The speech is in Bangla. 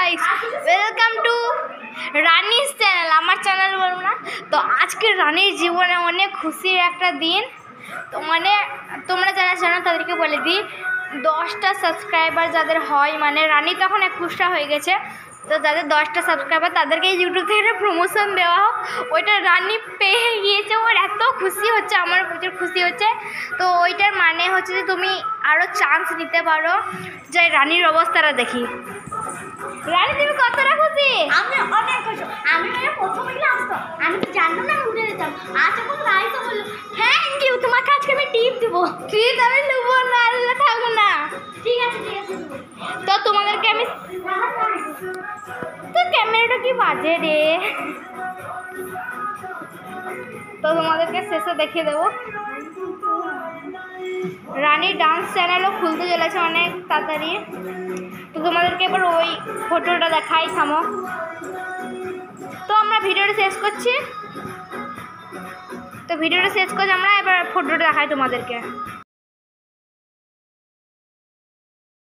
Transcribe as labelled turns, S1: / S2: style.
S1: Guys, welcome to রানিস channel. আমার চ্যানেল বলবো না তো। আজকে রানির জীবনে অনেক খুশির একটা দিন। তো মানে তোমরা যারা জানো তাদেরকে বলে দিই, 10টা সাবস্ক্রাইবার যাদের হয়, মানে রানি তখন 21টা হয়ে গেছে, তো যাদের 10টা সাবস্ক্রাইবার তাদেরকে ইউটিউব থেকে প্রমোশন দেওয়া হোক। ওইটা রানি পেয়ে গিয়েছে, ওর এত খুশি হচ্ছে, আমার প্রচুর খুশি হচ্ছে। তো ওইটার মানে হচ্ছে যে তুমি আরও চান্স নিতে পারো। যে রানির অবস্থাটা দেখি। রানি তুমি কতটা খুশি?
S2: আমি অনেক খুশি। আমি প্রথমে আসতো, আমি তো জানতাম না, আমি উঠে যেতাম। আজ যখন রাইসা বললো থ্যাংক ইউ, তোমাকে আজকে আমি টিপ দেবো।
S1: ঠিক, আমি নেবো না, আল্লাহ থাকবো না।
S2: ঠিক আছে ঠিক আছে।
S1: তো তোমাদেরকে আমি, তো ক্যামেরাটা কি বাজে রে, তো তোমাদেরকে শেষে দেখিয়ে দেবো। রানী ডান্স চ্যানেলও খুলতে চলেছে অনেক তাড়াতাড়ি। তো তোমাদেরকে এবার ওই ফটোটা দেখাই, থামো। তো আমরা ভিডিওটা শেষ করছি, আমরা এবার ফটোটা দেখাই তোমাদেরকে।